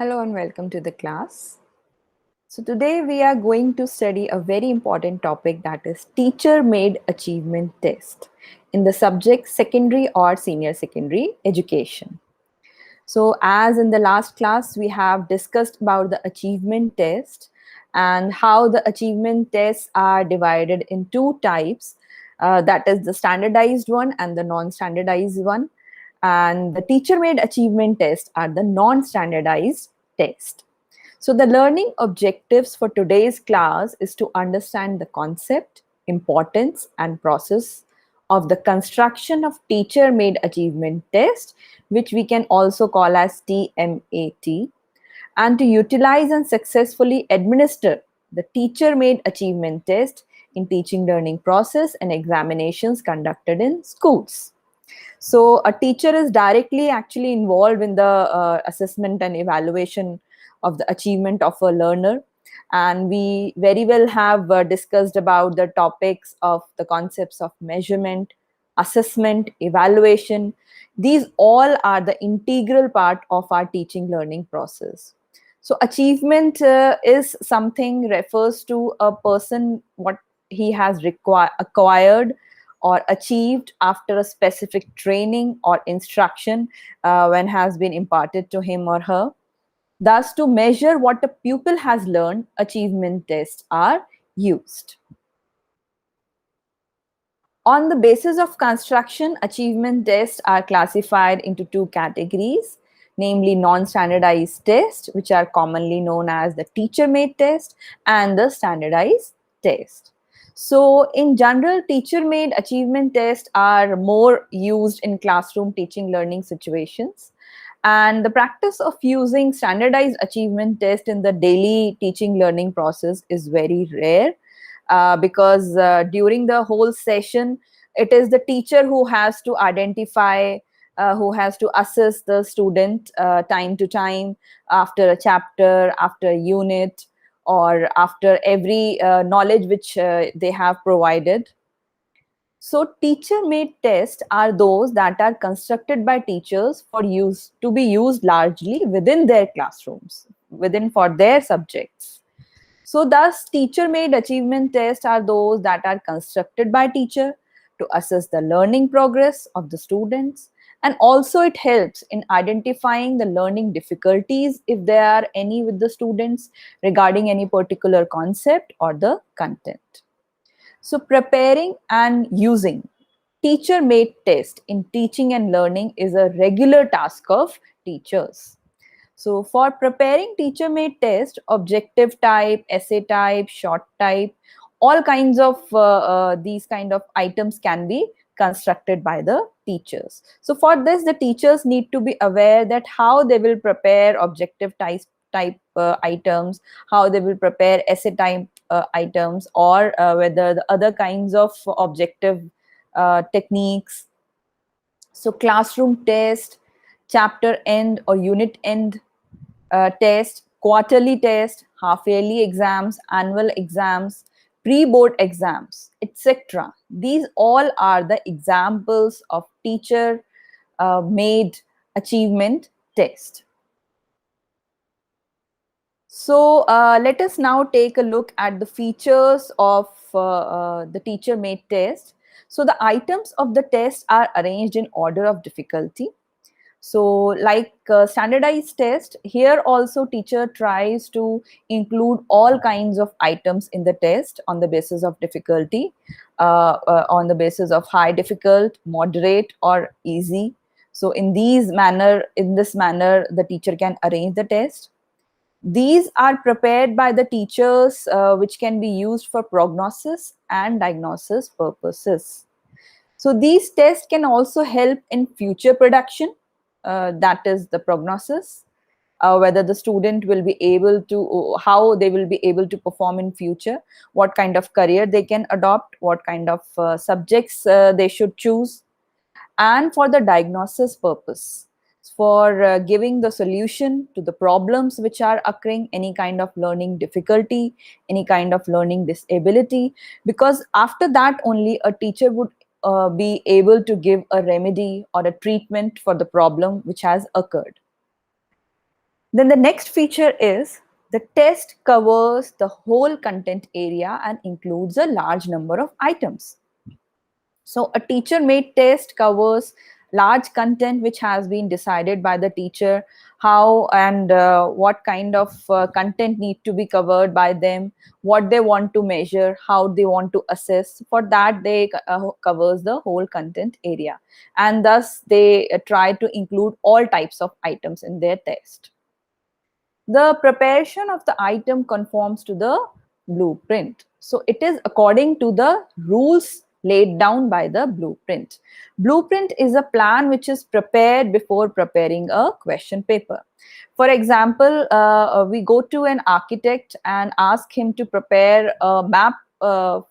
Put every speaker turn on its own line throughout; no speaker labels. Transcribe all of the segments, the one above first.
Hello and welcome to the class. So today we are going to study a very important topic, that is teacher-made achievement test in the subject secondary or senior secondary education. So as in the last class, we have discussed about the achievement test and how the achievement tests are divided in two types. That is the standardized one and the non-standardized one. And the teacher-made achievement tests are the non-standardized test. So the learning objectives for today's class is to understand the concept, importance, and process of the construction of teacher-made achievement test, which we can also call as TMAT, and to utilize and successfully administer the teacher-made achievement test in teaching learning process and examinations conducted in schools. So a teacher is directly actually involved in the assessment and evaluation of the achievement of a learner. And we very well have discussed about the topics of the concepts of measurement, assessment, evaluation. These all are the integral part of our teaching learning process. So achievement is something refers to a person, what he has acquired or achieved after a specific training or instruction when has been imparted to him or her. Thus, to measure what a pupil has learned, achievement tests are used. On the basis of construction, achievement tests are classified into two categories, namely non-standardized tests, which are commonly known as the teacher-made test, and the standardized test. So in general, teacher-made achievement tests are more used in classroom teaching learning situations. And the practice of using standardized achievement test in the daily teaching learning process is very rare, because during the whole session, it is the teacher who has to identify, who has to assess the student time to time, after a chapter, after a unit, or after every knowledge which they have provided. So teacher-made tests are those that are constructed by teachers for use to be used largely within their classrooms, within for their subjects. So thus, teacher-made achievement tests are those that are constructed by teacher to assess the learning progress of the students. And also it helps in identifying the learning difficulties, if there are any with the students regarding any particular concept or the content. So preparing and using teacher-made test in teaching and learning is a regular task of teachers. So for preparing teacher-made test, objective type, essay type, short type, all kinds of these kind of items can be constructed by the teachers. So for this, the teachers need to be aware that how they will prepare objective type items, how they will prepare essay type items, or whether the other kinds of objective techniques. So classroom test, chapter end or unit end test, quarterly test, half-yearly exams, annual exams, pre-board exams, etc. These all are the examples of teacher-made achievement test. So let us now take a look at the features of the teacher-made test. So the items of the test are arranged in order of difficulty. So like standardized test, here also teacher tries to include all kinds of items in the test on the basis of difficulty, on the basis of high difficult, moderate, or easy. So in this manner, the teacher can arrange the test. These are prepared by the teachers, which can be used for prognosis and diagnosis purposes. So these tests can also help in future production, that is the prognosis, whether the student will be able to, how they will be able to perform in future, what kind of career they can adopt, what kind of subjects they should choose, and for the diagnosis purpose, for giving the solution to the problems which are occurring, any kind of learning difficulty, any kind of learning disability, because after that only a teacher would be able to give a remedy or a treatment for the problem which has occurred. Then the next feature is the test covers the whole content area and includes a large number of items. So a teacher made test covers large content which has been decided by the teacher, how and what kind of content need to be covered by them, what they want to measure, how they want to assess. For that they covers the whole content area, and thus they try to include all types of items in their test. The preparation of the item conforms to the blueprint. So it is according to the rules laid down by the blueprint. Blueprint is a plan which is prepared before preparing a question paper. For example, we go to an architect and ask him to prepare a map for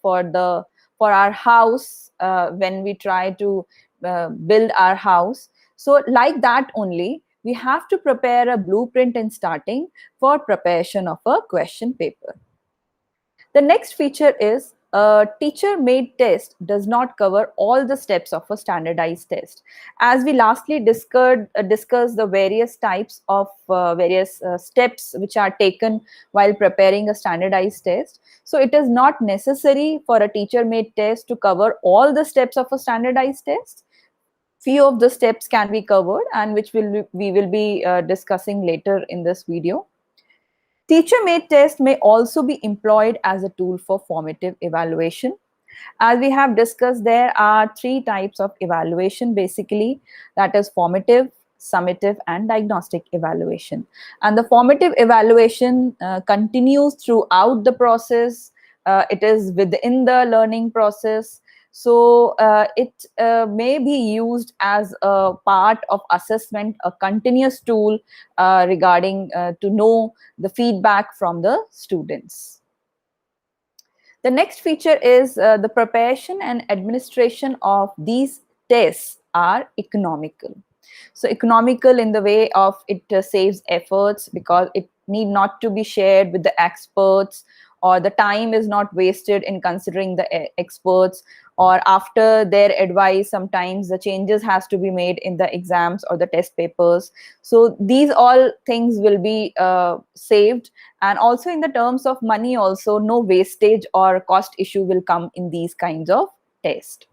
our house when we try to build our house. So like that only, we have to prepare a blueprint in starting for preparation of a question paper. The next feature is a teacher-made test does not cover all the steps of a standardized test. As we lastly discussed the various types of various steps which are taken while preparing a standardized test. So it is not necessary for a teacher-made test to cover all the steps of a standardized test. Few of the steps can be covered, and which we will be discussing later in this video. Teacher-made test may also be employed as a tool for formative evaluation. As we have discussed, there are three types of evaluation basically, that is formative, summative, and diagnostic evaluation. And the formative evaluation continues throughout the process. It is within the learning process. So it may be used as a part of assessment, a continuous tool regarding to know the feedback from the students. The next feature is the preparation and administration of these tests are economical. So economical in the way of it saves efforts because it need not to be shared with the experts, or the time is not wasted in considering the experts, or after their advice sometimes the changes has to be made in the exams or the test papers. So these all things will be saved, and also in the terms of money also, no wastage or cost issue will come in these kinds of tests.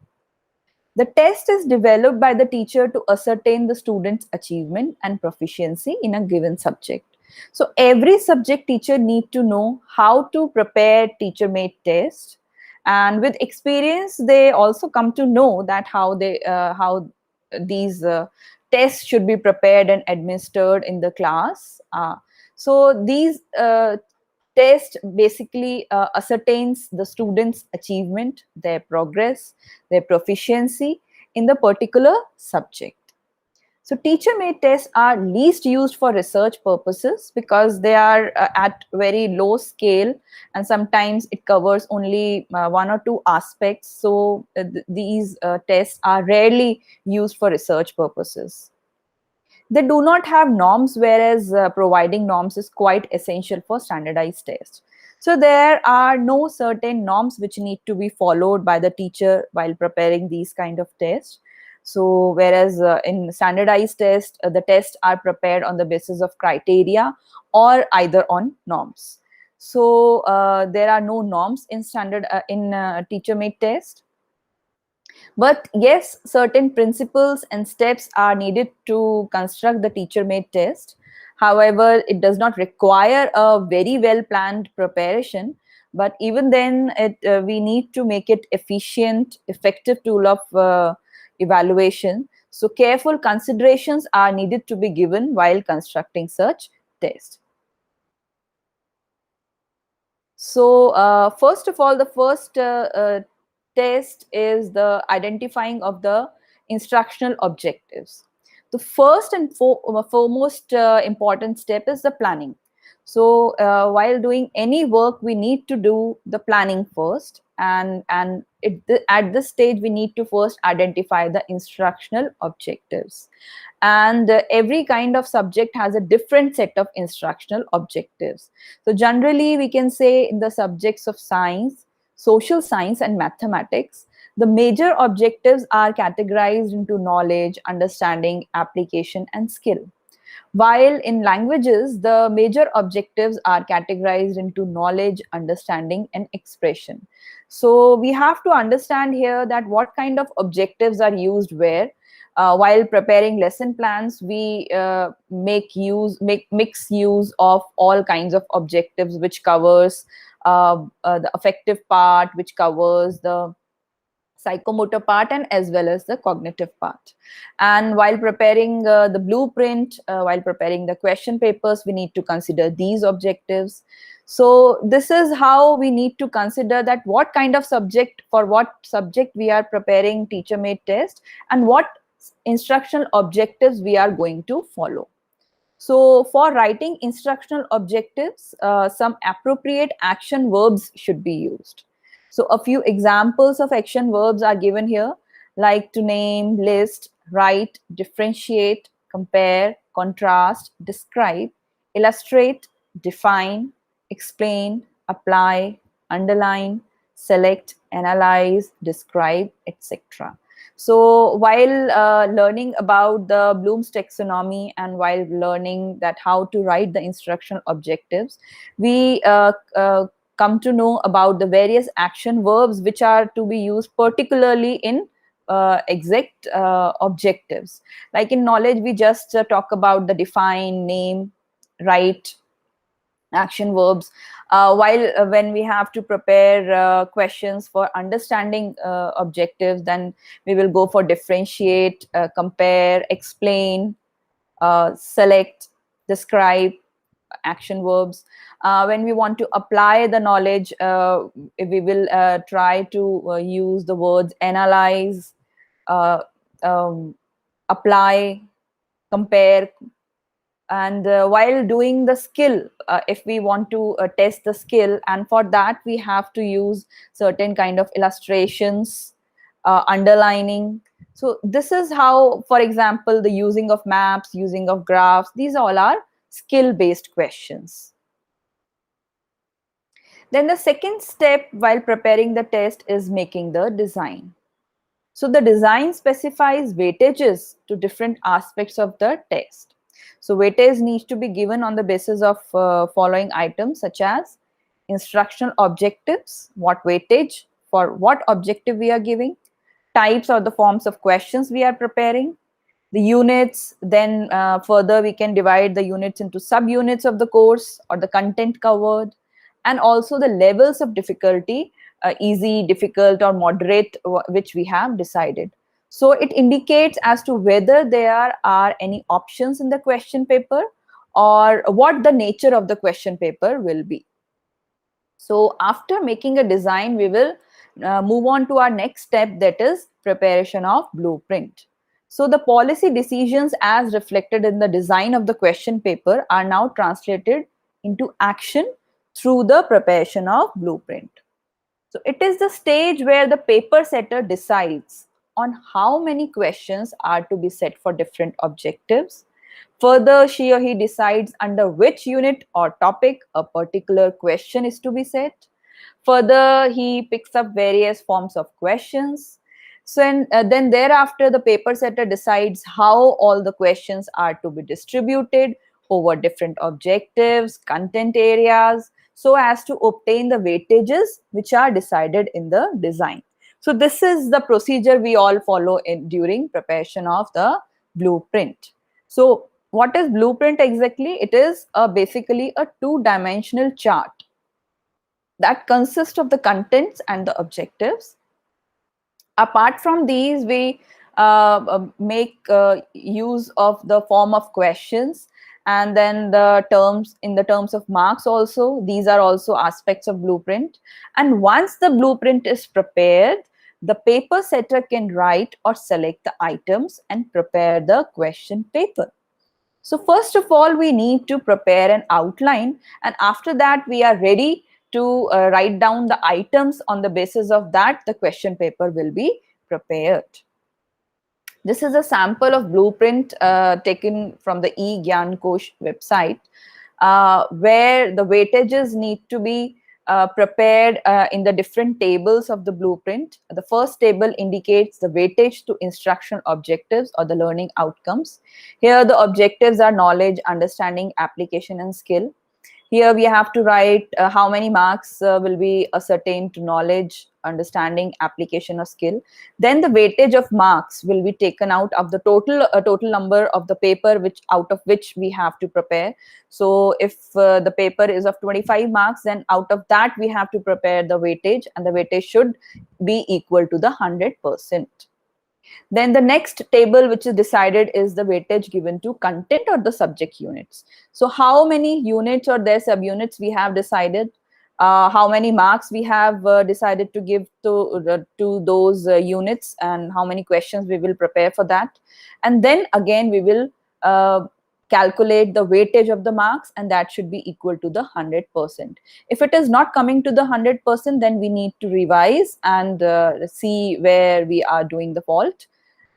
The test is developed by the teacher to ascertain the student's achievement and proficiency in a given subject. So every subject teacher need to know how to prepare teacher-made test, and with experience they also come to know that how these tests should be prepared and administered in the class. So these test basically ascertains the students' achievement, their progress, their proficiency in the particular subject. So teacher-made tests are least used for research purposes because they are at very low scale, and sometimes it covers only one or two aspects. So these tests are rarely used for research purposes. They do not have norms, whereas providing norms is quite essential for standardized tests. So there are no certain norms which need to be followed by the teacher while preparing these kind of tests. So whereas in standardized tests, the tests are prepared on the basis of criteria or either on norms. So there are no norms in teacher-made test. But yes, certain principles and steps are needed to construct the teacher-made test. However, it does not require a very well-planned preparation. But even then, we need to make it efficient, effective tool of evaluation. So careful considerations are needed to be given while constructing such tests. So first of all, the first test is the identifying of the instructional objectives. The first and foremost important step is the planning. So while doing any work, we need to do the planning first, and at this stage we need to first identify the instructional objectives. And every kind of subject has a different set of instructional objectives. So generally we can say in the subjects of science, social science, and mathematics, the major objectives are categorized into knowledge, understanding, application, and skill. While in languages, the major objectives are categorized into knowledge, understanding, and expression. So we have to understand here that what kind of objectives are used where. While preparing lesson plans, we mix use of all kinds of objectives, which covers the affective part, which covers the psychomotor part, and as well as the cognitive part. And while preparing the blueprint, while preparing the question papers, we need to consider these objectives. So this is how we need to consider that what kind of subject, for what subject we are preparing teacher made test, and what instructional objectives we are going to follow. So for writing instructional objectives, some appropriate action verbs should be used. So a few examples of action verbs are given here, like to name, list, write, differentiate, compare, contrast, describe, illustrate, define, explain, apply, underline, select, analyze, describe, etc. So while learning about the Bloom's taxonomy, and while learning that how to write the instructional objectives, we come to know about the various action verbs which are to be used particularly in exact objectives. Like in knowledge, we just talk about the define, name, write, action verbs, while when we have to prepare questions for understanding objectives, then we will go for differentiate, compare, explain, select, describe, action verbs. When we want to apply the knowledge, we will try to use the words analyze, uh, um, apply, compare. And while doing the skill, if we want to test the skill, and for that we have to use certain kind of illustrations, underlining. So this is how, for example, the using of maps, using of graphs, these all are skill based questions. Then the second step while preparing the test is making the design. So the design specifies weightages to different aspects of the test. So weightage needs to be given on the basis of following items, such as instructional objectives, what weightage for what objective we are giving, types or the forms of questions we are preparing, the units, then further we can divide the units into subunits of the course or the content covered, and also the levels of difficulty, easy, difficult, or moderate, which we have decided. So it indicates as to whether there are any options in the question paper, or what the nature of the question paper will be. So after making a design, we will move on to our next step, that is preparation of blueprint. So the policy decisions as reflected in the design of the question paper are now translated into action through the preparation of blueprint. So it is the stage where the paper setter decides on how many questions are to be set for different objectives. Further, she or he decides under which unit or topic a particular question is to be set. Further, he picks up various forms of questions. So, then thereafter, the paper setter decides how all the questions are to be distributed over different objectives, content areas, so as to obtain the weightages which are decided in the design. So this is the procedure we all follow during preparation of the blueprint. So what is blueprint exactly? It is basically a two-dimensional chart that consists of the contents and the objectives. Apart from these, we make use of the form of questions, and then the terms, in the terms of marks also. These are also aspects of blueprint. And once the blueprint is prepared, the paper setter can write or select the items and prepare the question paper. So first of all, we need to prepare an outline, and after that we are ready to write down the items. On the basis of that, the question paper will be prepared. This is a sample of blueprint taken from the eGyan Kosh website, where the weightages need to be prepared in the different tables of the blueprint. The first table indicates the weightage to instructional objectives or the learning outcomes. Here the objectives are knowledge, understanding, application, and skill. Here we have to write how many marks will be ascertained to knowledge, understanding, application, or skill. Then the weightage of marks will be taken out of the total number of the paper which out of which we have to prepare. So if the paper is of 25 marks, then out of that we have to prepare the weightage, and the weightage should be equal to the 100%. Then the next table which is decided is the weightage given to content or the subject units. So how many units or their subunits we have decided, how many marks we have decided to give to those units, and how many questions we will prepare for that. And then again we will calculate the weightage of the marks, and that should be equal to the 100%. If it is not coming to the 100%, then we need to revise and see where we are doing the fault.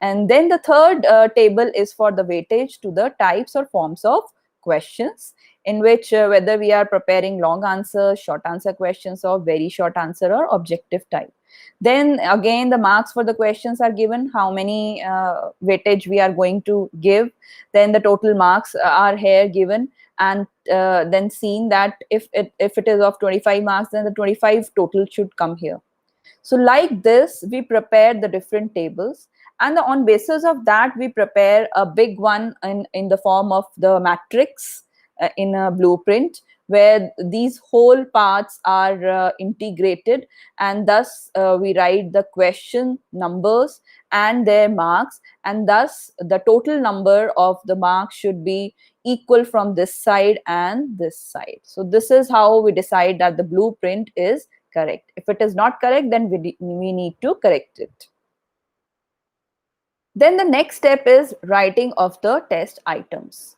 And then the third table is for the weightage to the types or forms of questions, in which whether we are preparing long answer, short answer questions, or very short answer or objective type. Then again the marks for the questions are given, how many weightage we are going to give. Then the total marks are here given, and then seen that if it is of 25 marks, then the 25 total should come here. So like this we prepare the different tables, and on basis of that we prepare a big one in the form of the matrix in a blueprint, where these whole parts are integrated, and thus we write the question numbers and their marks, and thus the total number of the marks should be equal from this side and this side. So this is how we decide that the blueprint is correct. If it is not correct, then we need to correct it. Then the next step is writing of the test items.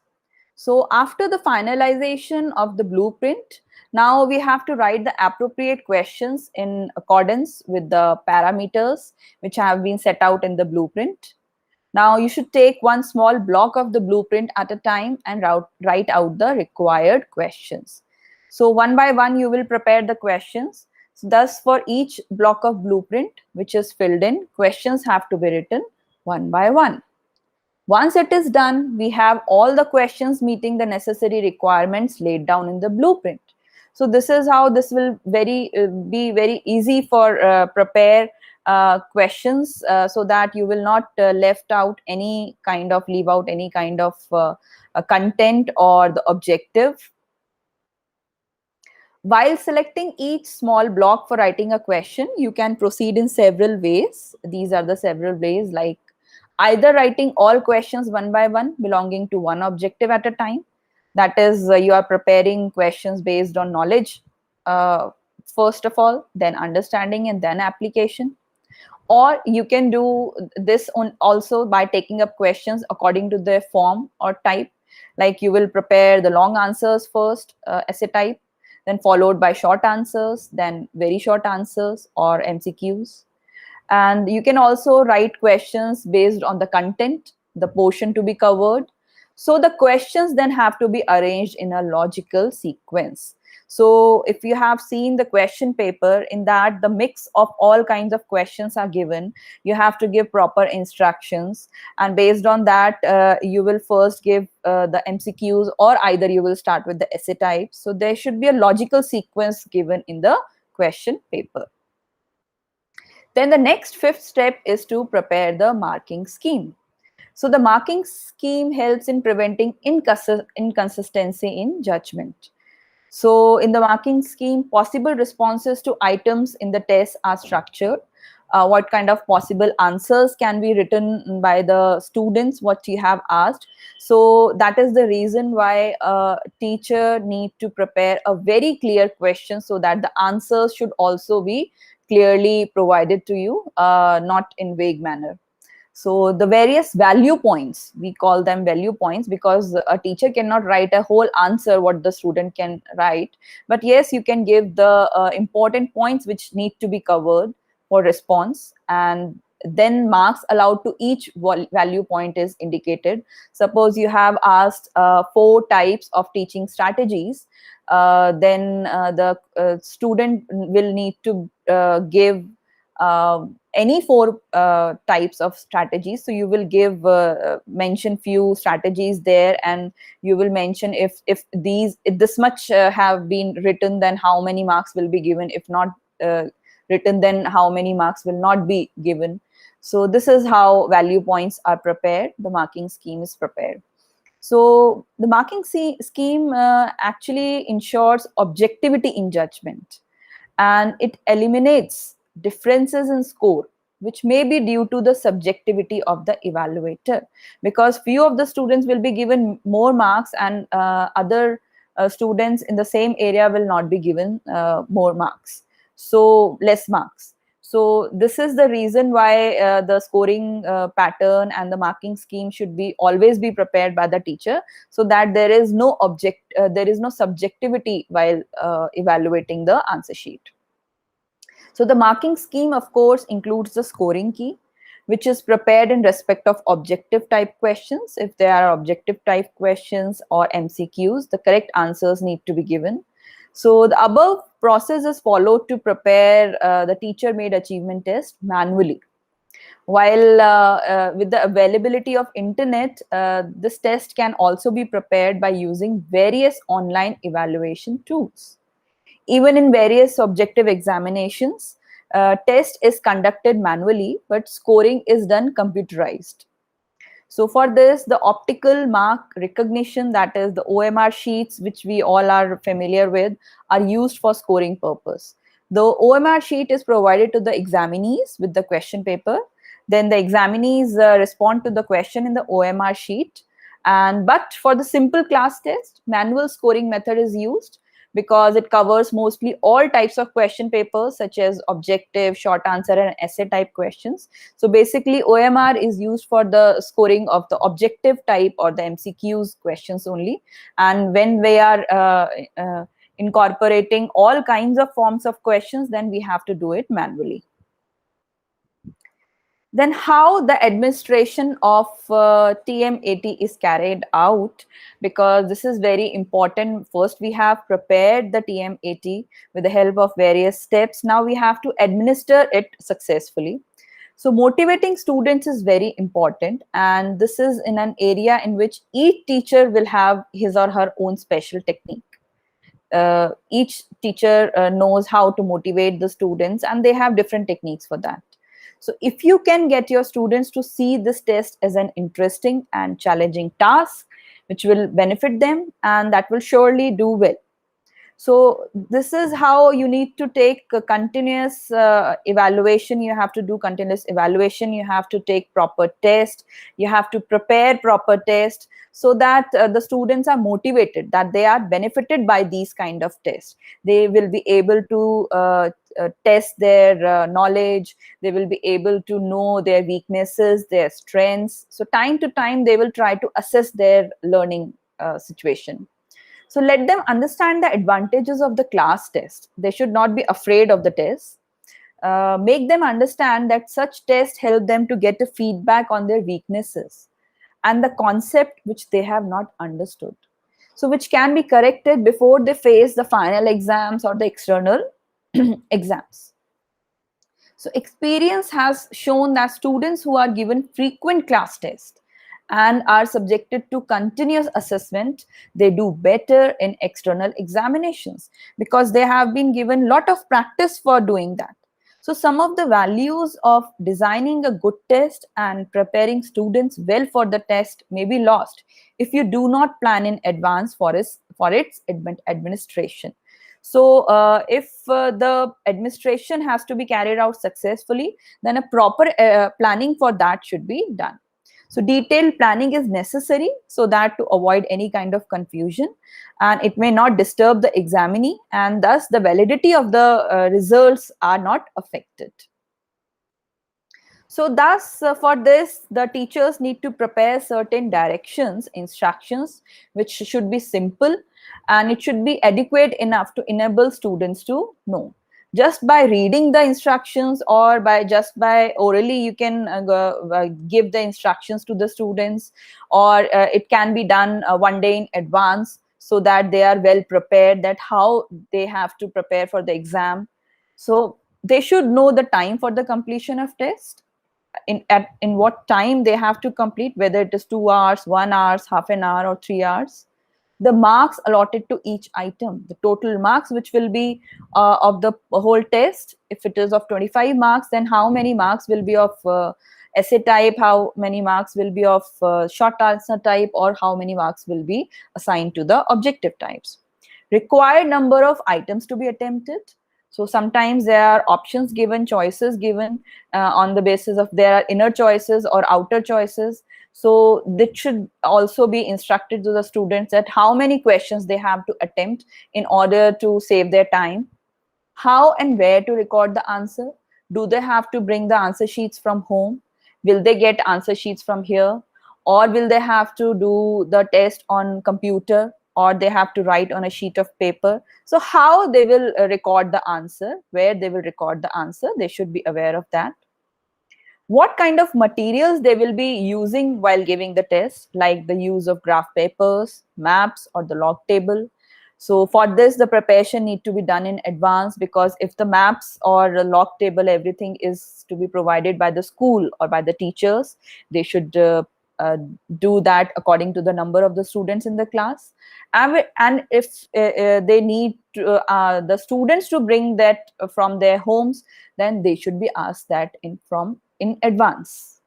So after the finalization of the blueprint, now we have to write the appropriate questions in accordance with the parameters which have been set out in the blueprint. Now you should take one small block of the blueprint at a time and write out the required questions. So one by one you will prepare the questions. So thus for each block of blueprint which is filled in, questions have to be written one by one. Once it is done, we have all the questions meeting the necessary requirements laid down in the blueprint. So this is how this will be very easy for prepare questions, so that you will not leave out any kind of content or the objective. While selecting each small block for writing a question, you can proceed in several ways. These are the several ways, like either writing all questions one by one belonging to one objective at a time. That is, you are preparing questions based on knowledge, first of all, then understanding, and then application. Or you can do this also by taking up questions according to their form or type. Like you will prepare the long answers first, essay type, then followed by short answers, then very short answers or MCQs. And you can also write questions based on the content, the portion to be covered. So the questions then have to be arranged in a logical sequence. So if you have seen the question paper, in that the mix of all kinds of questions are given, you have to give proper instructions, and based on that you will first give the MCQs, or either you will start with the essay type. So there should be a logical sequence given in the question paper. Then the next fifth step is to prepare the marking scheme. So the marking scheme helps in preventing inconsistency in judgment. So in the marking scheme, possible responses to items in the test are structured. What kind of possible answers can be written by the students, what you have asked. So that is the reason why a teacher need to prepare a very clear question, so that the answers should also be clearly provided to you, not in vague manner. So the various value points, we call them value points, because a teacher cannot write a whole answer what the student can write. But yes, you can give the important points which need to be covered for response, and then marks allowed to each value point is indicated. Suppose you have asked 4 types of teaching strategies, then the student will need to give any 4 types of strategies. So you will give mention few strategies there, and you will mention if this much have been written, then how many marks will be given. If not written, then how many marks will not be given. So this is how value points are prepared, the marking scheme is prepared. So the marking scheme actually ensures objectivity in judgment, and it eliminates differences in score which may be due to the subjectivity of the evaluator, because few of the students will be given more marks, and other students in the same area will not be given more marks, so less marks. So this is the reason why the scoring pattern and the marking scheme should be always be prepared by the teacher, so that there is no subjectivity while evaluating the answer sheet. So the marking scheme, of course, includes the scoring key, which is prepared in respect of objective type questions. If there are objective type questions or MCQs, the correct answers need to be given. So the above process is followed to prepare the teacher-made achievement test manually. While with the availability of internet, this test can also be prepared by using various online evaluation tools. Even in various subjective examinations, test is conducted manually, but scoring is done computerized. So for this, the optical mark recognition, that is the OMR sheets, which we all are familiar with, are used for scoring purpose. The OMR sheet is provided to the examinees with the question paper. Then the examinees respond to the question in the OMR sheet. But for the simple class test, manual scoring method is used, because it covers mostly all types of question papers, such as objective, short answer, and essay type questions. So basically, OMR is used for the scoring of the objective type or the MCQs questions only. And when we are incorporating all kinds of forms of questions, then we have to do it manually. Then how the administration of TM80 is carried out, because this is very important. First, we have prepared the TM80 with the help of various steps. Now we have to administer it successfully. So motivating students is very important, and this is in an area in which each teacher will have his or her own special technique. Each teacher knows how to motivate the students, and they have different techniques for that. So if you can get your students to see this test as an interesting and challenging task, which will benefit them, and that will surely do well. So this is how you need to take a continuous evaluation. You have to do continuous evaluation. You have to take proper test. You have to prepare proper test, so that the students are motivated, that they are benefited by these kind of tests. They will be able to test their knowledge. They will be able to know their weaknesses, their strengths. So time to time, they will try to assess their learning situation. So let them understand the advantages of the class test. They should not be afraid of the test. Make them understand that such tests help them to get a feedback on their weaknesses and the concept which they have not understood. So which can be corrected before they face the final exams or the external exams. So experience has shown that students who are given frequent class tests and are subjected to continuous assessment, they do better in external examinations, because they have been given lot of practice for doing that. So some of the values of designing a good test and preparing students well for the test may be lost if you do not plan in advance for its administration. So if the administration has to be carried out successfully, then a proper planning for that should be done. So detailed planning is necessary, so that to avoid any kind of confusion, and it may not disturb the examinee, and thus the validity of the results are not affected. So thus, for this, the teachers need to prepare certain directions, instructions, which should be simple, and it should be adequate enough to enable students to know. Just by reading the instructions or just by orally, you can give the instructions to the students, or it can be done one day in advance, so that they are well prepared, that how they have to prepare for the exam. So they should know the time for the completion of test, in what time they have to complete, whether it is 2 hours, 1 hour, half an hour, or 3 hours. The marks allotted to each item, the total marks which will be of the whole test. If it is of 25 marks, then how many marks will be of essay type, how many marks will be of short answer type, or how many marks will be assigned to the objective types. Required number of items to be attempted. So sometimes there are options given, choices given, on the basis of there are inner choices or outer choices. So this should also be instructed to the students that how many questions they have to attempt in order to save their time. How and where to record the answer. Do they have to bring the answer sheets from home? Will they get answer sheets from here? Or will they have to do the test on computer, or they have to write on a sheet of paper? So how they will record the answer, where they will record the answer, they should be aware of that. What kind of materials they will be using while giving the test, like the use of graph papers, maps, or the log table. So for this, the preparation need to be done in advance, because if the maps or the log table, everything is to be provided by the school or by the teachers, they should uh, do that according to the number of the students in the class. And if they need the students to bring that from their homes, then they should be asked that in advance.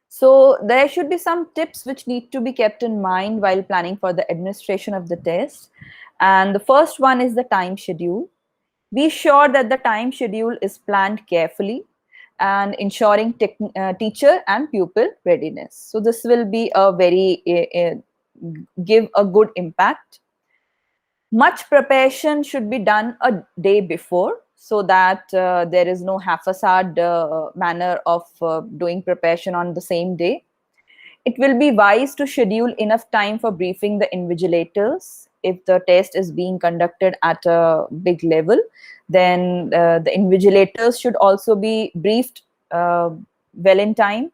So there should be some tips which need to be kept in mind while planning for the administration of the test. And the first one is the time schedule. Be sure that the time schedule is planned carefully and ensuring teacher and pupil readiness. So this will be a very give a good impact. Much preparation should be done a day before, so that there is no haphazard manner of doing preparation on the same day. It will be wise to schedule enough time for briefing the invigilators. If the test is being conducted at a big level, then the invigilators should also be briefed well in time.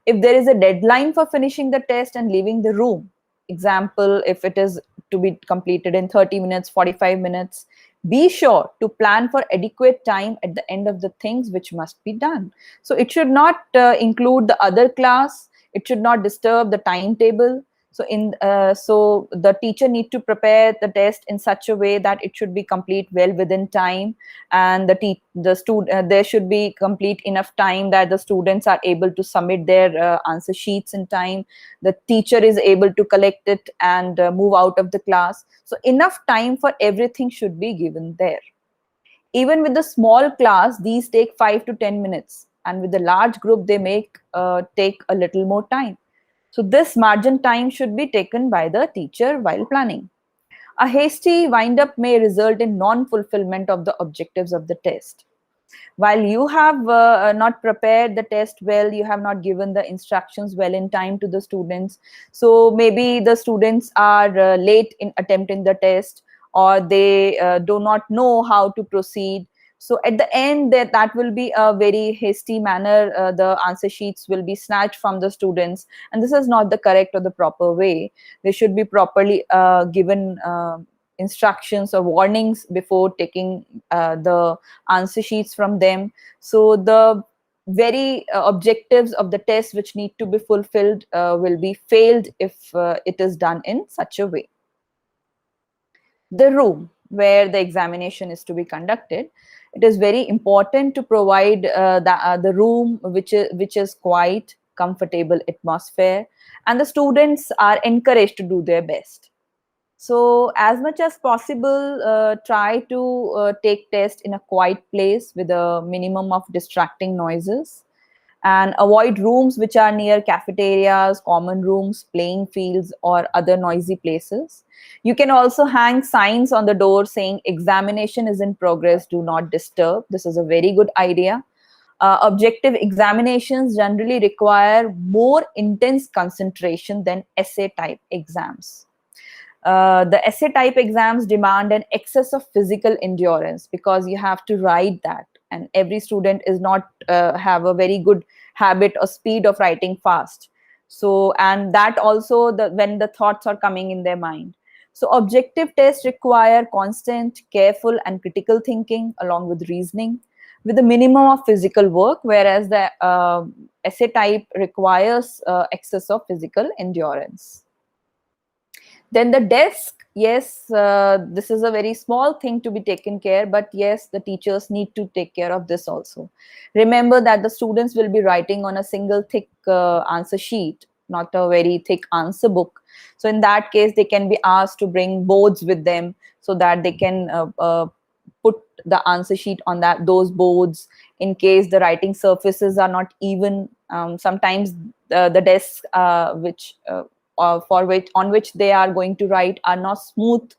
If there is a deadline for finishing the test and leaving the room, example, if it is to be completed in 30 minutes, 45 minutes, be sure to plan for adequate time at the end of the things which must be done. So it should not include the other class, it should not disturb the timetable. So the teacher need to prepare the test in such a way that it should be complete well within time, and there should be complete enough time that the students are able to submit their answer sheets in time. The teacher is able to collect it and move out of the class. So enough time for everything should be given there. Even with the small class, these take 5 to 10 minutes, and with the large group they take a little more time. So this margin time should be taken by the teacher while planning. A hasty wind-up may result in non-fulfillment of the objectives of the test. While you have not prepared the test well, you have not given the instructions well in time to the students. So maybe the students are late in attempting the test, or they do not know how to proceed. So at the end, that will be a very hasty manner. The answer sheets will be snatched from the students, and this is not the correct or the proper way. They should be properly given instructions or warnings before taking the answer sheets from them. So the very objectives of the test which need to be fulfilled will be failed if it is done in such a way. The room where the examination is to be conducted, it is very important to provide the room which is quite comfortable atmosphere, and the students are encouraged to do their best. So as much as possible, try to take test in a quiet place with a minimum of distracting noises, and avoid rooms which are near cafeterias, common rooms, playing fields, or other noisy places. You can also hang signs on the door saying examination is in progress, do not disturb. This is a very good idea. Objective examinations generally require more intense concentration than essay type exams. The essay type exams demand an excess of physical endurance because you have to write that, and every student is not have a very good habit or speed of writing fast. So, and that also when the thoughts are coming in their mind. So objective tests require constant, careful, and critical thinking along with reasoning, with a minimum of physical work, whereas the essay type requires excess of physical endurance. Then the desk, yes, this is a very small thing to be taken care, but yes, the teachers need to take care of this also. Remember that the students will be writing on a single thick answer sheet, not a very thick answer book. So in that case, they can be asked to bring boards with them so that they can put the answer sheet on those boards in case the writing surfaces are not even. Sometimes the desks which for which on which they are going to write are not smooth.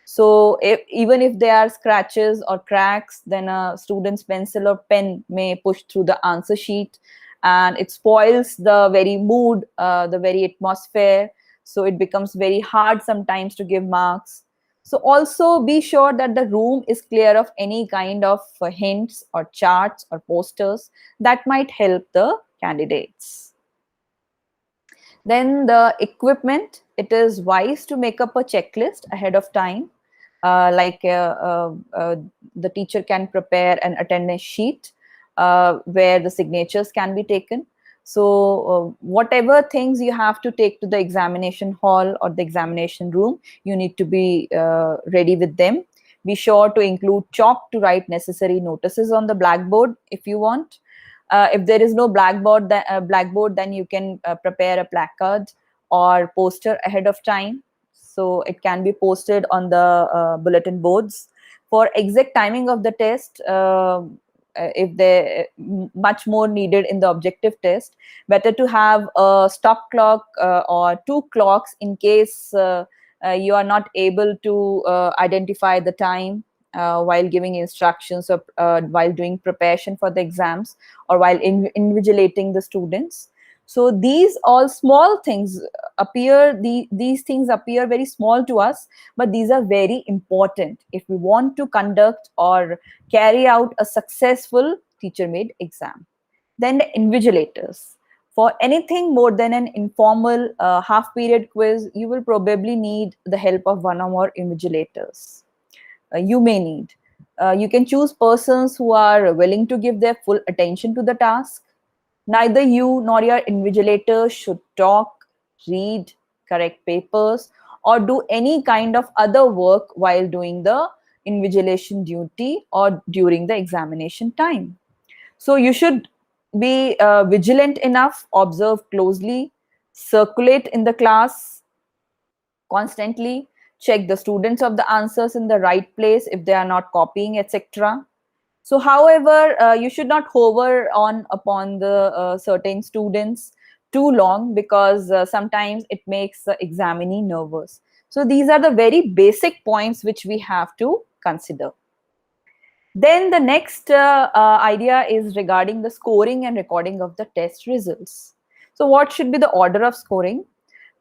So even if there are scratches or cracks, then a student's pencil or pen may push through the answer sheet, and it spoils the very mood, the very atmosphere. So it becomes very hard sometimes to give marks. So also be sure that the room is clear of any kind of hints or charts or posters that might help the candidates. Then the equipment, it is wise to make up a checklist ahead of time. The teacher can prepare an attendance sheet where the signatures can be taken. So whatever things you have to take to the examination hall or the examination room, you need to be ready with them. Be sure to include chalk to write necessary notices on the blackboard if you want. If there is no blackboard, then you can prepare a placard or poster ahead of time. So it can be posted on the bulletin boards. For exact timing of the test, if they much more needed in the objective test, better to have a stop clock or two clocks in case you are not able to identify the time while giving instructions or while doing preparation for the exams or while invigilating the students. So these all small things these things appear very small to us, but these are very important if we want to conduct or carry out a successful teacher made exam. Then the invigilators. For anything more than an informal half period quiz, you will probably need the help of one or more invigilators. You may need. You can choose persons who are willing to give their full attention to the task. Neither you nor your invigilator should talk, read, correct papers, or do any kind of other work while doing the invigilation duty or during the examination time. So you should be vigilant enough, observe closely, circulate in the class constantly, check the students of the answers in the right place if they are not copying, etc. So however, you should not hover on upon the certain students too long, because sometimes it makes the examinee nervous. So these are the very basic points which we have to consider. Then the next idea is regarding the scoring and recording of the test results. So what should be the order of scoring?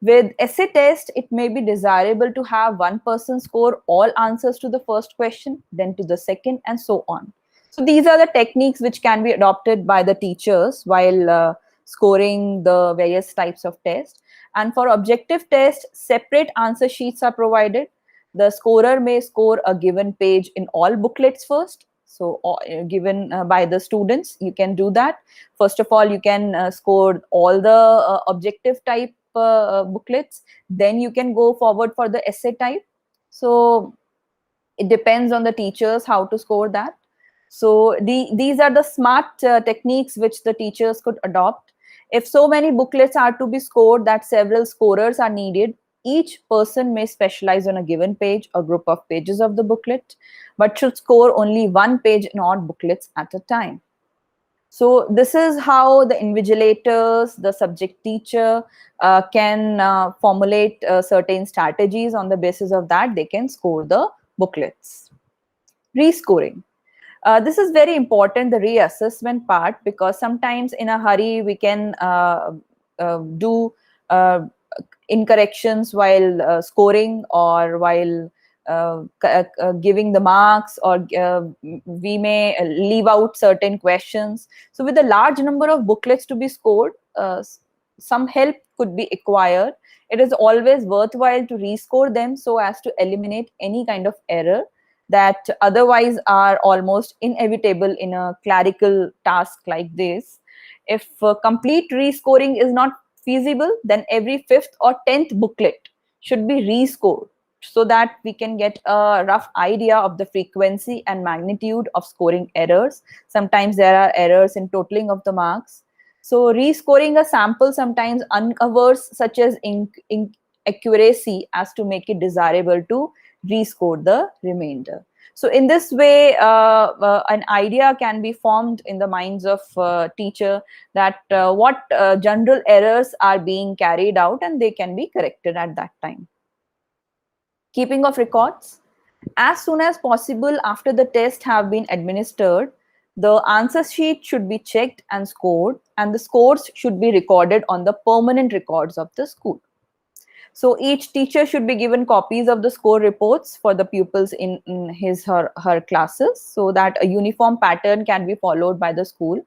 With essay test, it may be desirable to have one person score all answers to the first question, then to the second, and so on. So these are the techniques which can be adopted by the teachers while scoring the various types of tests. And for objective test, separate answer sheets are provided. The scorer may score a given page in all booklets first. So given by the students, you can do that. First of all, you can score all the objective type booklets. Then you can go forward for the essay type. So it depends on the teachers how to score that. So these are the smart techniques which the teachers could adopt. If so many booklets are to be scored that several scorers are needed, each person may specialize on a given page or group of pages of the booklet, but should score only one page in all booklets at a time. So this is how the invigilators, the subject teacher can formulate certain strategies. On the basis of that, they can score the booklets. Rescoring. This is very important, the reassessment part, because sometimes in a hurry we can do incorrections while scoring, or while giving the marks, or we may leave out certain questions. So with a large number of booklets to be scored, some help could be acquired. It is always worthwhile to rescore them so as to eliminate any kind of error that otherwise are almost inevitable in a clerical task like this. If complete rescoring is not feasible, then every fifth or 10th booklet should be rescored so that we can get a rough idea of the frequency and magnitude of scoring errors. Sometimes there are errors in totaling of the marks. So rescoring a sample sometimes uncovers such as inaccuracy as to make it desirable to rescore the remainder. So in this way, an idea can be formed in the minds of teacher that what general errors are being carried out, and they can be corrected at that time. Keeping of records. As soon as possible after the test have been administered, the answer sheet should be checked and scored, and the scores should be recorded on the permanent records of the school. So each teacher should be given copies of the score reports for the pupils in his her classes, so that a uniform pattern can be followed by the school.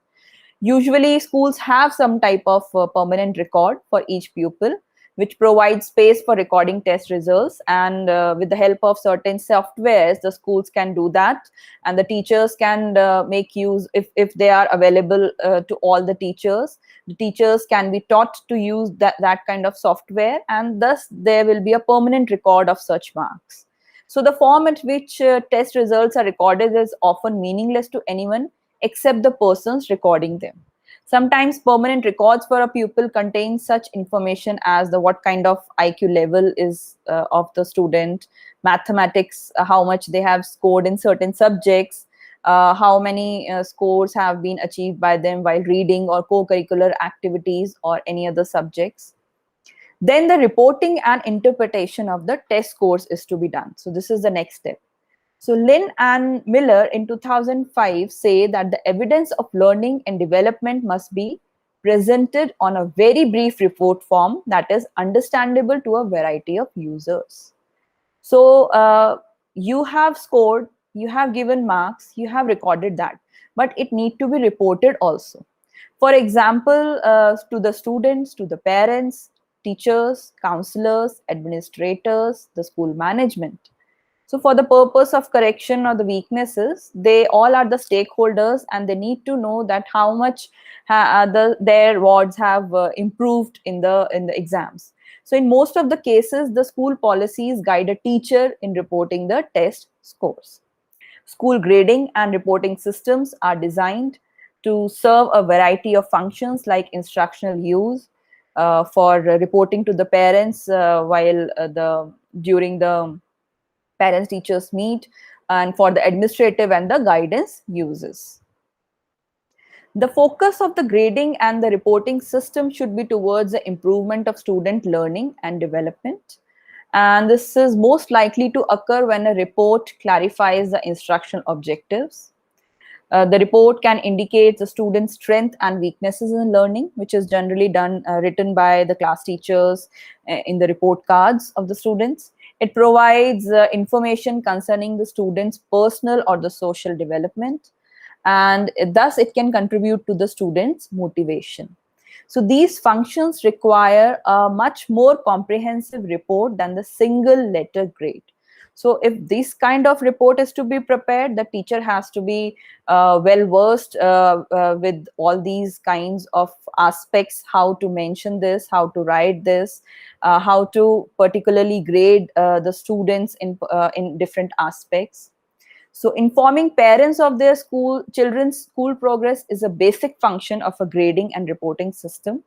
Usually schools have some type of permanent record for each pupil, which provides space for recording test results, and with the help of certain softwares the schools can do that, and the teachers can make use, if they are available to all the teachers can be taught to use that kind of software, and thus there will be a permanent record of such marks. So the form at which test results are recorded is often meaningless to anyone except the persons recording them. Sometimes permanent records for a pupil contain such information as the what kind of IQ level is of the student, mathematics, how much they have scored in certain subjects, how many scores have been achieved by them while reading or co-curricular activities or any other subjects. Then the reporting and interpretation of the test scores is to be done. So this is the next step. So Lin and Miller in 2005 say that the evidence of learning and development must be presented on a very brief report form that is understandable to a variety of users. So you have scored, you have given marks, you have recorded that, but it need to be reported also. For example, to the students, to the parents, teachers, counselors, administrators, the school management. So for the purpose of correction or the weaknesses, they all are the stakeholders, and they need to know that how much their wards have improved in the exams. So in most of the cases, the school policies guide a teacher in reporting the test scores. School grading and reporting systems are designed to serve a variety of functions like instructional use, for reporting to the parents while during the parents teachers meet, and for the administrative and the guidance uses. The focus of the grading and the reporting system should be towards the improvement of student learning and development. And this is most likely to occur when a report clarifies the instructional objectives. The report can indicate the student's strength and weaknesses in learning, which is generally written by the class teachers in the report cards of the students. It provides information concerning the student's personal or the social development, and thus it can contribute to the student's motivation. So these functions require a much more comprehensive report than the single letter grade. So if this kind of report is to be prepared, the teacher has to be well versed with all these kinds of aspects, how to mention this, how to write this, how to particularly grade the students in different aspects. So informing parents of their children's school progress is a basic function of a grading and reporting system.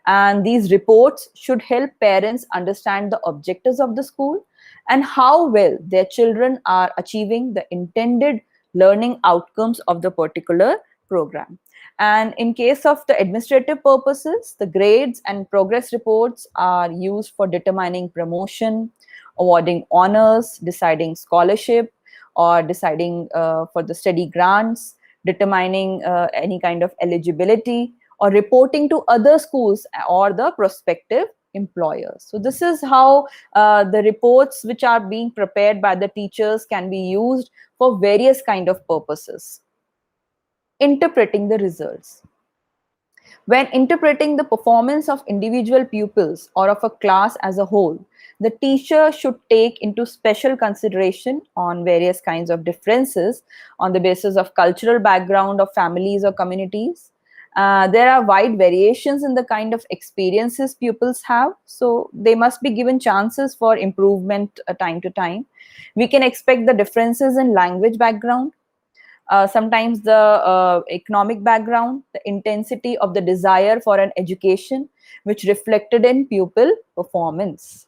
And these reports should help parents understand the objectives of the school and how well their children are achieving the intended learning outcomes of the particular program. And in case of the administrative purposes, the grades and progress reports are used for determining promotion, awarding honors, deciding scholarship, or deciding for the study grants, determining any kind of eligibility, or reporting to other schools or the prospective employers. So this is how the reports which are being prepared by the teachers can be used for various kind of purposes. Interpreting the results. When interpreting the performance of individual pupils or of a class as a whole, the teacher should take into special consideration on various kinds of differences on the basis of cultural background of families or communities. There are wide variations in the kind of experiences pupils have, so they must be given chances for improvement time to time. We can expect the differences in language background, sometimes the economic background, the intensity of the desire for an education, which reflected in pupil performance.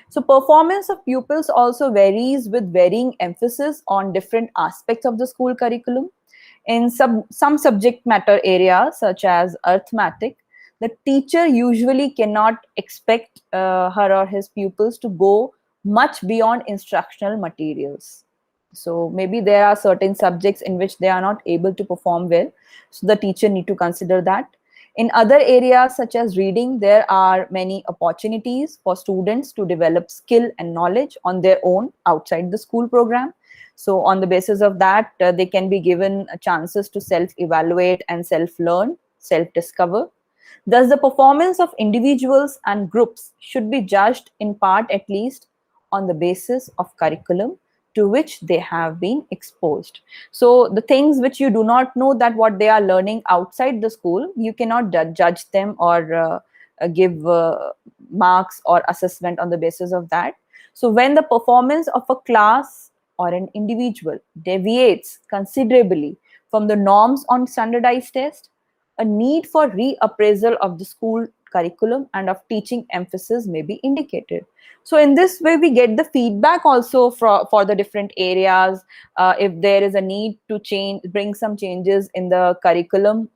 So performance of pupils also varies with varying emphasis on different aspects of the school curriculum. In some subject matter areas, such as arithmetic, the teacher usually cannot expect her or his pupils to go much beyond instructional materials. So maybe there are certain subjects in which they are not able to perform well, so the teacher need to consider that. In other areas such as reading, there are many opportunities for students to develop skill and knowledge on their own outside the school program. So on the basis of that, they can be given chances to self-evaluate and self-learn, self-discover. Thus, the performance of individuals and groups should be judged in part at least on the basis of curriculum to which they have been exposed. So the things which you do not know that what they are learning outside the school, you cannot judge them or give marks or assessment on the basis of that. So when the performance of a class or an individual deviates considerably from the norms on standardized test, a need for reappraisal of the school curriculum and of teaching emphasis may be indicated. So in this way, we get the feedback also for the different areas. If there is a need to change, bring some changes in the curriculum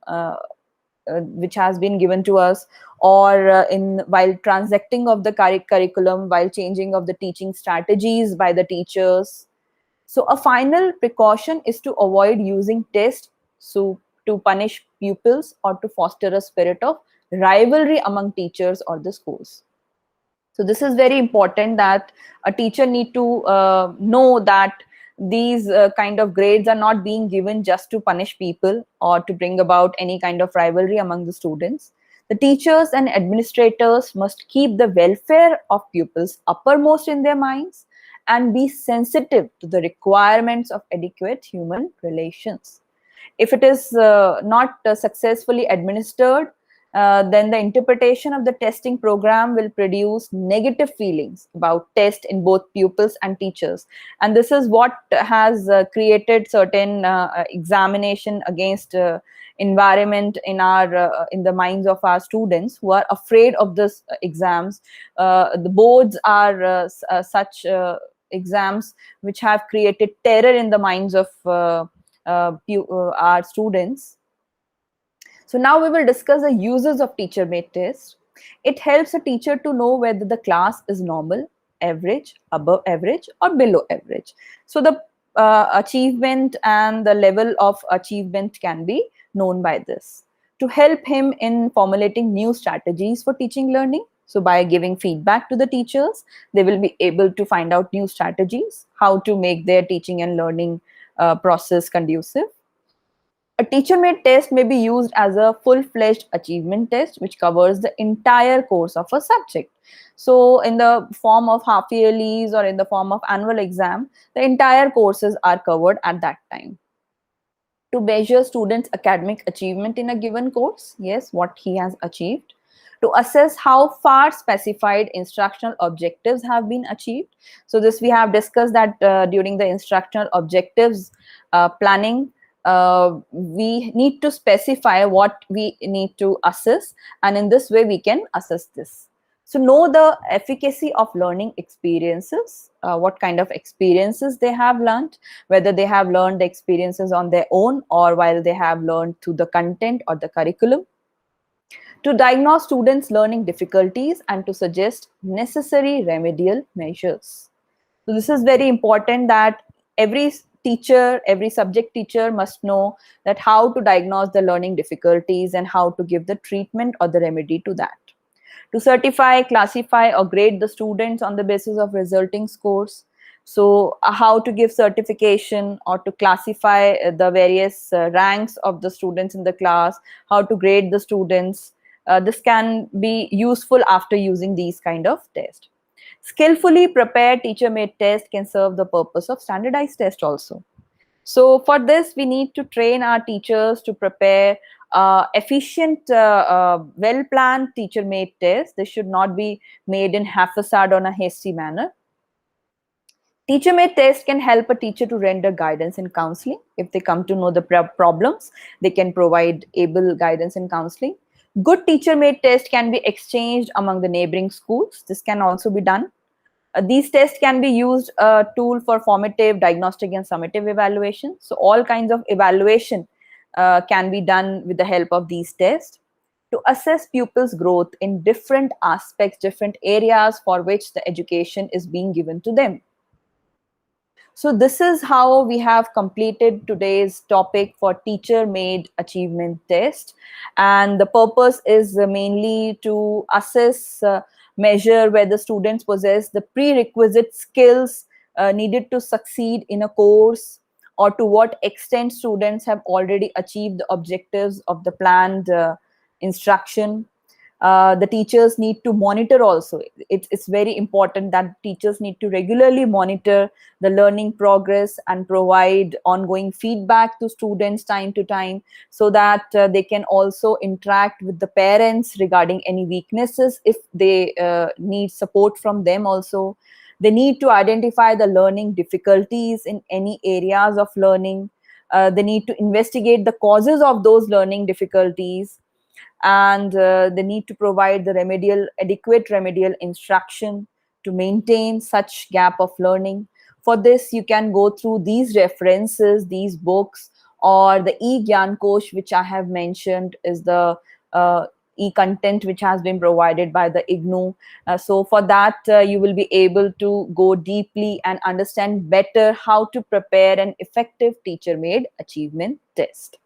which has been given to us, or in while transacting of the curriculum, while changing of the teaching strategies by the teachers. So a final precaution is to avoid using tests to punish pupils or to foster a spirit of rivalry among teachers or the schools. So this is very important that a teacher need to know that these kind of grades are not being given just to punish people or to bring about any kind of rivalry among the students. The teachers and administrators must keep the welfare of pupils uppermost in their minds and be sensitive to the requirements of adequate human relations. If it is not successfully administered, then the interpretation of the testing program will produce negative feelings about test in both pupils and teachers. And this is what has created certain examination against environment in the minds of our students who are afraid of this exams. The boards are such exams which have created terror in the minds of our students. So now we will discuss the uses of teacher-made test. It helps a teacher to know whether the class is normal, average, above average, or below average. So the achievement and the level of achievement can be known by this. To help him in formulating new strategies for teaching learning, so by giving feedback to the teachers, they will be able to find out new strategies, how to make their teaching and learning process conducive. A teacher-made test may be used as a full-fledged achievement test, which covers the entire course of a subject. So in the form of half-yearlies or in the form of annual exam, the entire courses are covered at that time. To measure students' academic achievement in a given course, yes, what he has achieved. To assess how far specified instructional objectives have been achieved. So this we have discussed that during the instructional objectives planning, we need to specify what we need to assess, and in this way we can assess this. So know the efficacy of learning experiences, what kind of experiences they have learned, whether they have learned the experiences on their own or while they have learned through the content or the curriculum. To diagnose students' learning difficulties and to suggest necessary remedial measures. So this is very important that every teacher, every subject teacher must know that how to diagnose the learning difficulties and how to give the treatment or the remedy to that. To certify, classify, or grade the students on the basis of resulting scores. So how to give certification or to classify the various ranks of the students in the class, how to grade the students. This can be useful after using these kind of tests. Skillfully prepared teacher-made test can serve the purpose of standardized test also. So for this, we need to train our teachers to prepare efficient, well-planned teacher-made tests. They should not be made in haphazard or a hasty manner. Teacher-made test can help a teacher to render guidance in counseling. If they come to know the problems, they can provide able guidance in counseling. Good teacher-made test can be exchanged among the neighboring schools. This can also be done. These tests can be used a tool for formative, diagnostic, and summative evaluation. So all kinds of evaluation can be done with the help of these tests to assess pupils' growth in different aspects, different areas for which the education is being given to them. So this is how we have completed today's topic for teacher-made achievement test. And the purpose is mainly to assess, measure whether students possess the prerequisite skills needed to succeed in a course, or to what extent students have already achieved the objectives of the planned instruction. The teachers need to monitor also. It's very important that teachers need to regularly monitor the learning progress and provide ongoing feedback to students time to time, so that they can also interact with the parents regarding any weaknesses if they need support from them also. They need to identify the learning difficulties in any areas of learning. They need to investigate the causes of those learning difficulties, and they need to provide the adequate remedial instruction to maintain such gap of learning. For this, you can go through these references, these books, or the e-Gyan Kosh, which I have mentioned is the e-content which has been provided by the IGNOU. So for that, you will be able to go deeply and understand better how to prepare an effective teacher-made achievement test.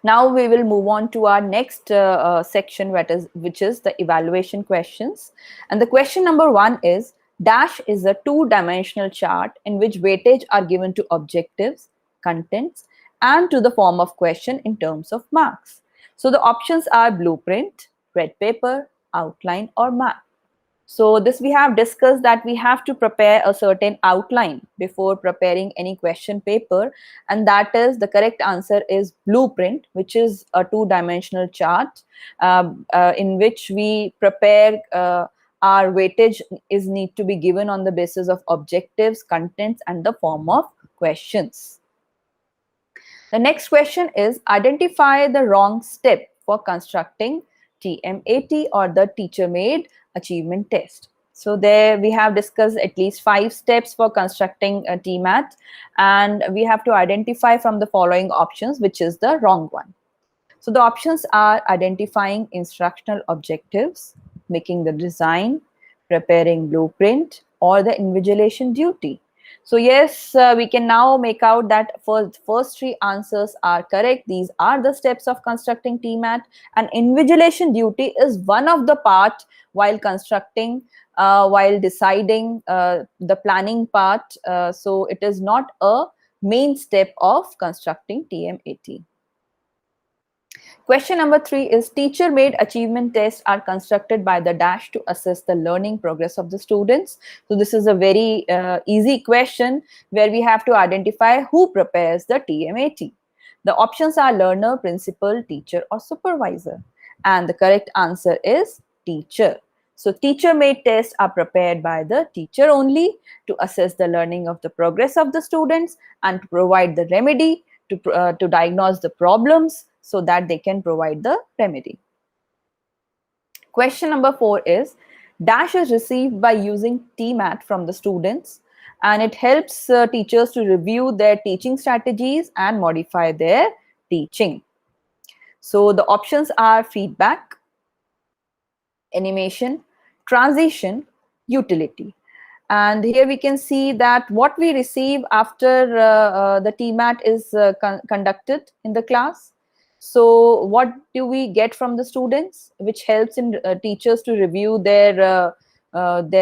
Now we will move on to our next section, which is the evaluation questions. And the question number 1 is, dash is a two-dimensional chart in which weightage are given to objectives, contents, and to the form of question in terms of marks. So the options are blueprint, red paper, outline, or map. So this we have discussed that we have to prepare a certain outline before preparing any question paper, and that is the correct answer is blueprint, which is a two-dimensional chart in which we prepare our weightage is need to be given on the basis of objectives, contents, and the form of questions. The next question is, identify the wrong step for constructing TMAT or the teacher-made achievement test. So there we have discussed at least 5 steps for constructing a TMAT, and we have to identify from the following options which is the wrong one. So the options are identifying instructional objectives, making the design, preparing blueprint, or the invigilation duty. So yes, we can now make out that first 3 answers are correct. These are the steps of constructing TMAT, and invigilation duty is one of the part while constructing, while deciding the planning part. So it is not a main step of constructing TMAT. Question number 3 is, teacher-made achievement tests are constructed by the dash to assess the learning progress of the students. So this is a very easy question where we have to identify who prepares the TMAT. The options are learner, principal, teacher, or supervisor. And the correct answer is teacher. So teacher-made tests are prepared by the teacher only to assess the learning of the progress of the students and to provide the remedy, to diagnose the problems, so that they can provide the remedy. Question number 4 is, dash is received by using TMAT from the students, and it helps teachers to review their teaching strategies and modify their teaching. So the options are feedback, animation, transition, utility. And here we can see that what we receive after the TMAT is conducted in the class. So what do we get from the students, which helps in teachers to review their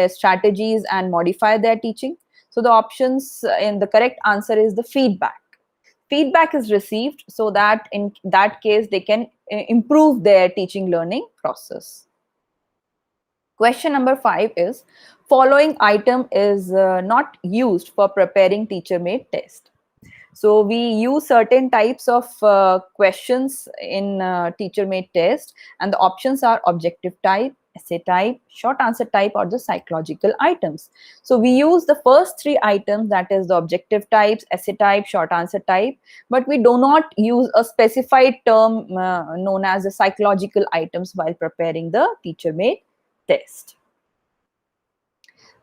strategies and modify their teaching? So the options in the correct answer is the feedback. Feedback is received so that in that case they can improve their teaching learning process. Question number 5 is, following item is not used for preparing teacher made test. So we use certain types of questions in teacher made test, and the options are objective type, essay type, short answer type, or the psychological items. So we use the first three items, that is the objective types, essay type, short answer type, but we do not use a specified term known as the psychological items while preparing the teacher made test.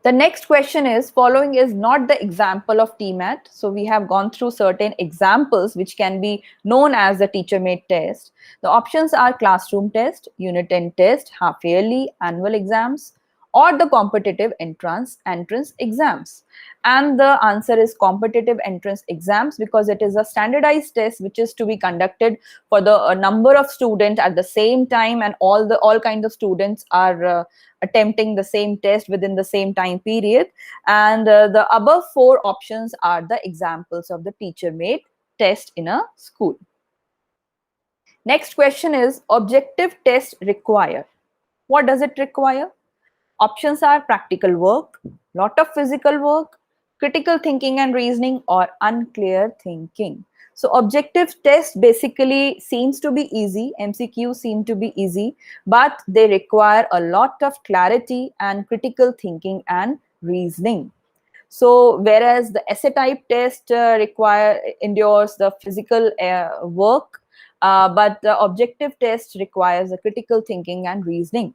The next question is, following is not the example of TMAT. So we have gone through certain examples which can be known as the teacher-made test. The options are classroom test, unit 10 test, half-yearly, annual exams, or the competitive entrance exams. And the answer is competitive entrance exams, because it is a standardized test which is to be conducted for the number of students at the same time, and all kinds of students are attempting the same test within the same time period. And the above four options are the examples of the teacher made test in a school. Next question is, objective test require. What does it require? Options are practical work, lot of physical work, critical thinking and reasoning, or unclear thinking. So objective test basically seems to be easy, MCQ seem to be easy, but they require a lot of clarity and critical thinking and reasoning. So whereas the essay type test endures the physical work, but the objective test requires the critical thinking and reasoning.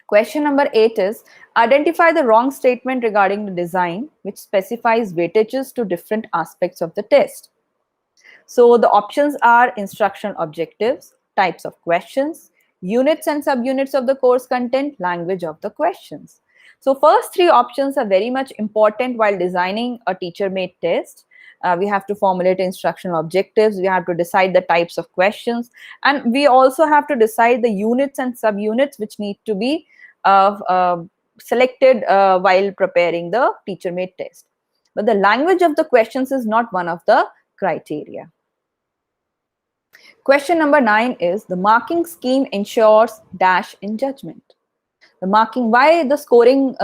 Question number 8 is, identify the wrong statement regarding the design which specifies weightages to different aspects of the test. So the options are instructional objectives, types of questions, units and subunits of the course content, language of the questions. So first three options are very much important while designing a teacher-made test. We have to formulate instructional objectives, we have to decide the types of questions, and we also have to decide the units and subunits which need to be selected while preparing the teacher-made test. But the language of the questions is not one of the criteria. Question number 9 is, the marking scheme ensures dash in judgment. The marking, why the scoring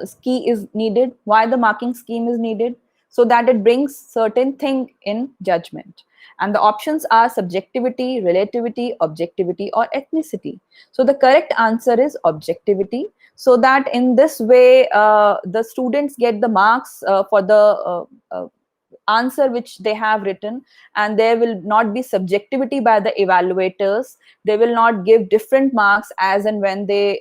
scheme is needed, why the marking scheme is needed? So that it brings certain thing in judgment. And the options are subjectivity, relativity, objectivity, or ethnicity. So the correct answer is objectivity. So that in this way, the students get the marks for the answer which they have written, and there will not be subjectivity by the evaluators. They will not give different marks as and when they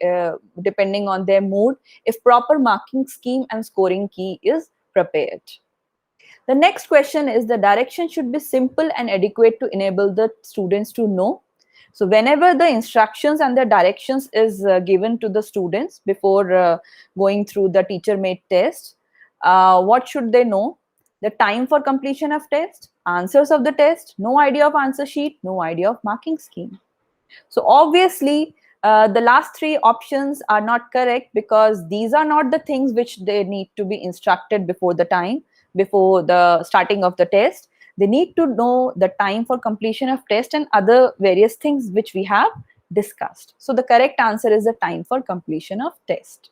depending on their mood, if proper marking scheme and scoring key is prepared. The next question is, the direction should be simple and adequate to enable the students to know. So whenever the instructions and the directions is given to the students before going through the teacher made test, what should they know? The time for completion of test, answers of the test, no idea of answer sheet, no idea of marking scheme. So obviously, the last three options are not correct, because these are not the things which they need to be instructed before the starting of the test. They need to know the time for completion of test and other various things which we have discussed. So the correct answer is the time for completion of test.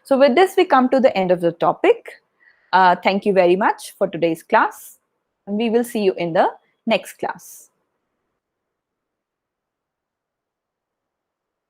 So with this, we come to the end of the topic. Thank you very much for today's class, and we will see you in the next class.